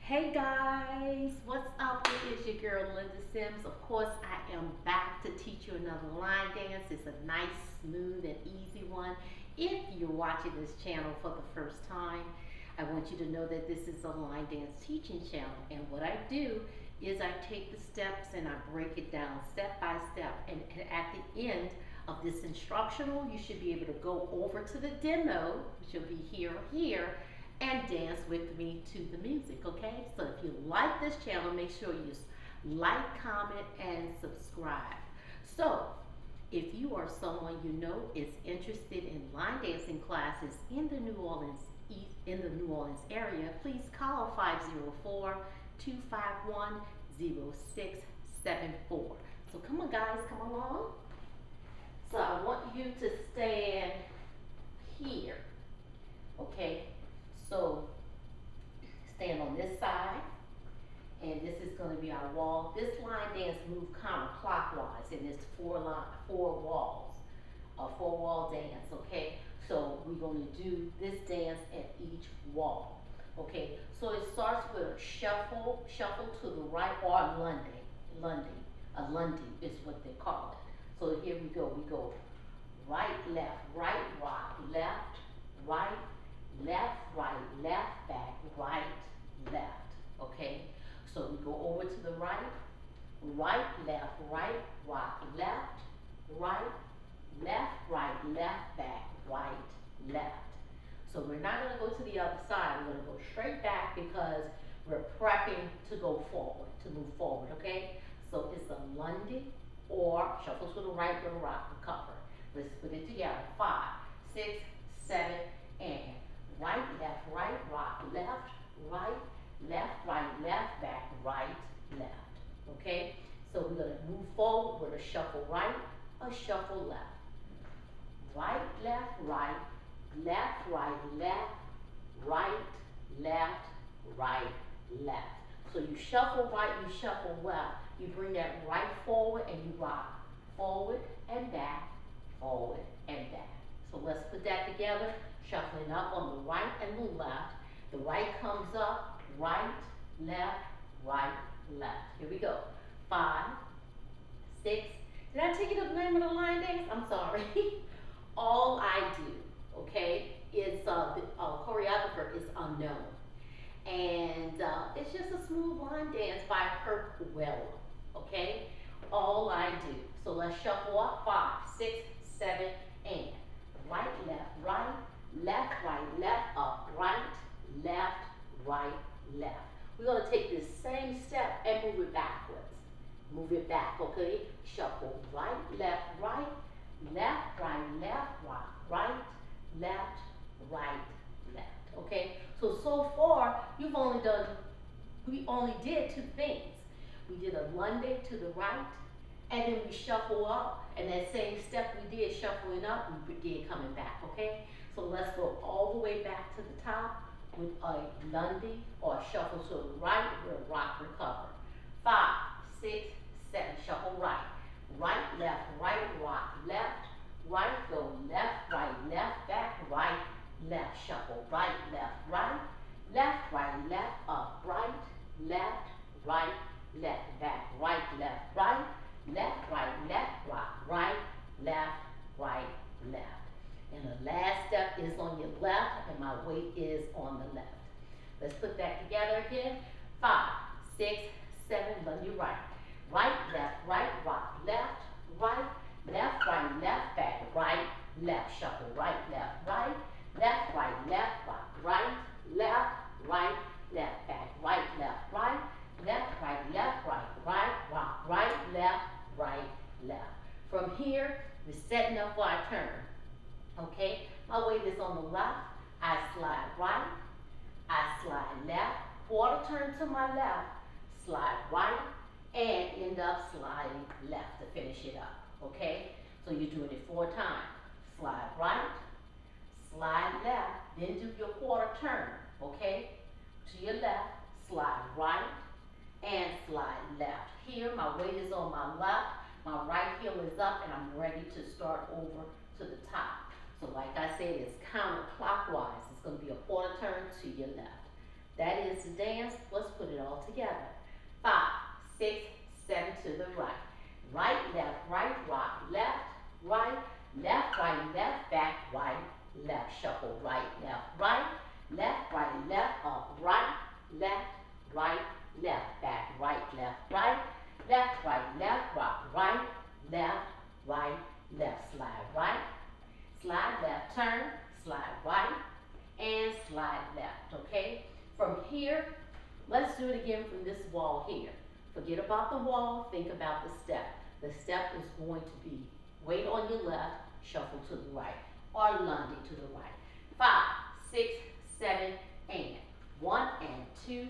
Hey guys, what's up? It is your girl Linda Sims. Of course, I am back to teach you another line dance. It's a nice, smooth, and easy one. If you're watching this channel for the first time, I want you to know that this is a line dance teaching channel. And what I do is I take the steps and I break it down step by step. And at the end of this instructional, you should be able to go over to the demo, which will be here or here, and dance with me to the music, okay? So if you like this channel, make sure you like, comment, and subscribe. So if you are someone you know is interested in line dancing classes in the New Orleans area, please call 504-251-0674. So come on guys, come along. So I want you to stand here, okay? So stand on this side, and this is going to be our wall. This line dance move counterclockwise, and it's four wall dance, okay? So we're going to do this dance at each wall, okay? So it starts with a shuffle to the right, or a lundy is what they call it. So here we go, right, left, right, rock, left, right, left, back, right, left, okay? So we go over to the right, left, right, rock, left, right, back, right, left. So we're not going to go to the other side. We're going to go straight back because we're prepping to go forward, to move forward, okay? So it's a lundy or shuffle to the right with a rock recover. Let's put it together. 5, 6, 7, and right, left, rock, left, back, right, left. Okay? So we're going to move forward with a shuffle right, a shuffle left. Right, left, left, left. So you shuffle right, you shuffle left. You bring that right forward and you rock forward and back, forward and back. So let's put that together. Shuffling up on the right and the left. The right comes up, right, left. Here we go. 5, 6. Did I take you to the name of the line dance? I'm sorry. All I Do, okay, is the choreographer is unknown. And it's just a smooth line dance by Kirk Weller, okay? All I Do. So let's shuffle up. 5, 6, 7, and right, left, up, right, left. We're going to take this same step and move it backwards. Move it back, okay? Shuffle right, left, rock, right, left, okay? So far, we only did 2 things. We did a lundy to the right, and then we shuffle up, and that same step we did shuffling up, we did coming back, okay? So let's go all the way back to the top with a lundy or a shuffle to the right with a rock recover. 5, 6, 7, shuffle right, left, rock, left, right, go left, back, right, left, shuffle right, left, up, right, left, back, right, left, rock, right, left. And the last step is on your left, and my weight is on the left. Let's put that together again. 5, 6, 7, lundy right, left, rock, left, back, right, left, shuffle right, left, rock, right, left, back, right, left, rock, right, left. From here, we're setting up for our turn. Okay, my weight is on the left. I slide right, I slide left, quarter turn to my left, slide right, and end up sliding left to finish it up. Okay, so you're doing it 4 times. Slide right, slide left, then do your quarter turn. Okay, to your left, slide right, and slide left. Here, my weight is on my left, my right heel is up, and I'm ready to start over to the top. So like I said, it's counterclockwise. It's going to be a quarter turn to your left. That is the dance. Let's put it all together. 5, 6, 7 to the right. Right, left, rock, left, right, left, back, right, left, shuffle, right, left, up, right, left, back, right, left, rock, right, left, slide left, turn, slide right, and slide left, okay? From here, let's do it again from this wall here. Forget about the wall, think about the step. The step is going to be weight on your left, shuffle to the right, or lunge to the right. 5, 6, 7, and 1 and 2,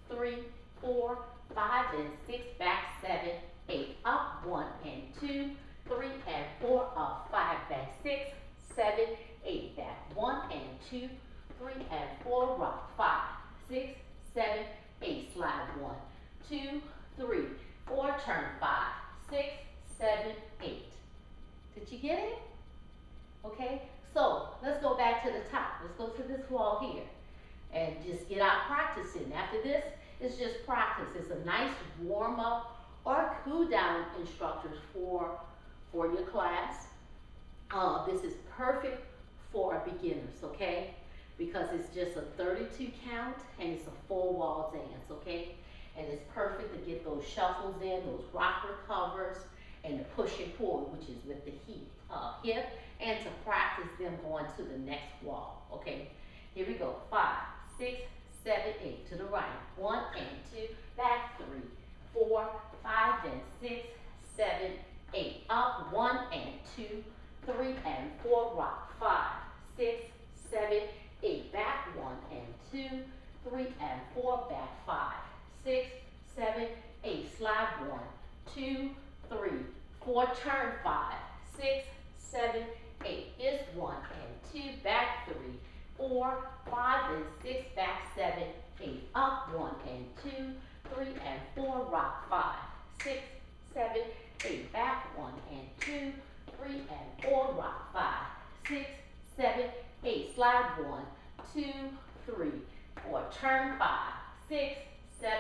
3, 4, 5 and 6, back 7, 8, up 1 and 2, 3 and 4, up 5, back 6, 7, 8, back 1 and 2, 3 and 4, rock 5, 6, 7, 8, slide 1, 2, 3, 4, turn 5, 6, 7, 8. Did you get it? Okay, so let's go back to the top. Let's go to this wall here and just get our practice in. After this, it's just practice. It's a nice warm up or cool down instructors for your class. This is perfect for beginners, okay? Because it's just a 32 count and it's a full wall dance, okay? And it's perfect to get those shuffles in, those rock recovers, and the push and pull, which is with the hip, and to practice them going to the next wall, okay? Here we go, 5, 6, 7, 8, to the right, 1 and 2, back 3, 4, 5 and 6, 7, 8, up 1 and 2, 3 and 4, rock 5, 6, 7, 8, back 1 and 2, 3 and 4, back 5, 6, 7, 8, slide 1, 2, 3, 4, turn 5, 6, 7, 8, is 1 and 2, back 3, 4, 5 and 6, back 7, 8, up 1 and 2, 3 and 4, rock 5, 6, 7, 8, back 1 and 2, 3 and 4, rock 5, 6, 7, 8, slide 1, 2, 3, 4, turn 5, 6, 7,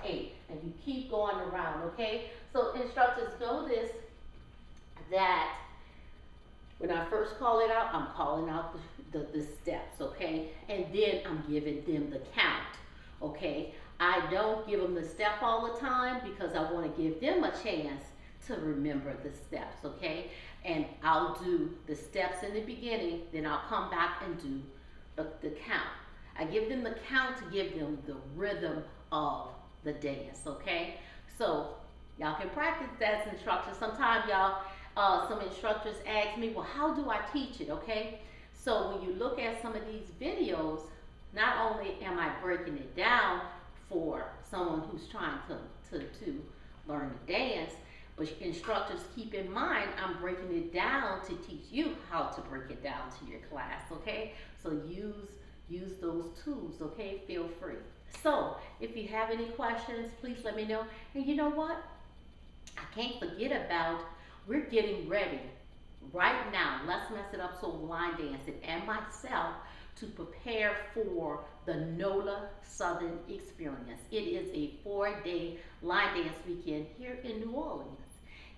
8, and you keep going around, okay? So instructors know this, that when I first call it out, I'm calling out the steps, okay? And then I'm giving them the count, okay? I don't give them the step all the time because I want to give them a chance to remember the steps, okay? And I'll do the steps in the beginning, then I'll come back and do the count. I give them the count to give them the rhythm of the dance, okay? So y'all can practice that as instructors. Sometimes y'all, some instructors ask me, well, how do I teach it, okay? So when you look at some of these videos, not only am I breaking it down for someone who's trying to learn to dance, but instructors keep in mind, I'm breaking it down to teach you how to break it down to your class, okay? So use those tools, okay? Feel free. So if you have any questions, please let me know. And you know what? I can't forget about, we're getting ready right now. Let's Mess It Up Soul line dancing and myself to prepare for the NOLA Southern Experience. It is a 4-day line dance weekend here in New Orleans.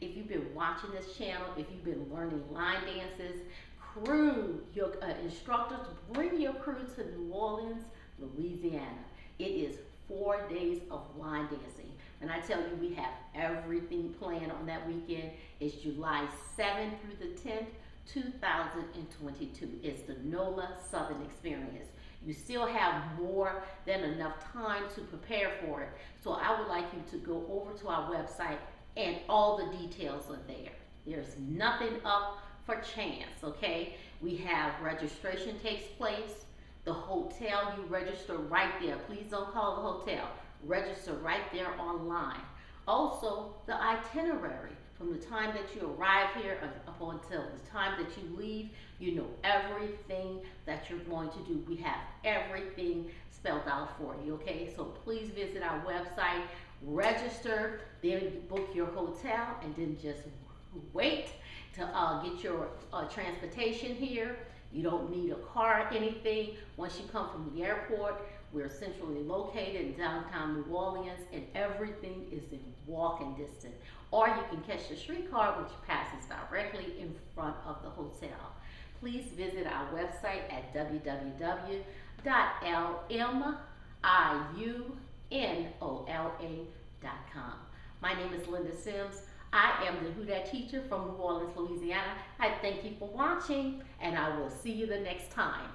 If you've been watching this channel, if you've been learning line dances, crew, your instructors, bring your crew to New Orleans, Louisiana. It is 4 days of line dancing. And I tell you, we have everything planned on that weekend. It's July 7th through the 10th, 2022. It's the NOLA Southern Experience. You still have more than enough time to prepare for it. So I would like you to go over to our website and all the details are there. There's nothing up for chance, okay? We have registration takes place. The hotel, you register right there. Please don't call the hotel. Register right there online. Also, the itinerary. From the time that you arrive here up until the time that you leave, you know everything that you're going to do. We have everything spelled out for you, okay? So please visit our website, register, then book your hotel, and then just wait to get your transportation here. You don't need a car or anything. Once you come from the airport, We're centrally located in downtown New Orleans, and everything is in walking distance. Or you can catch the streetcar, which passes directly in front of the hotel. Please visit our website at www.lmiunola.com. My name is Linda Sims. I am the Who Dat teacher from New Orleans, Louisiana. I thank you for watching, and I will see you the next time.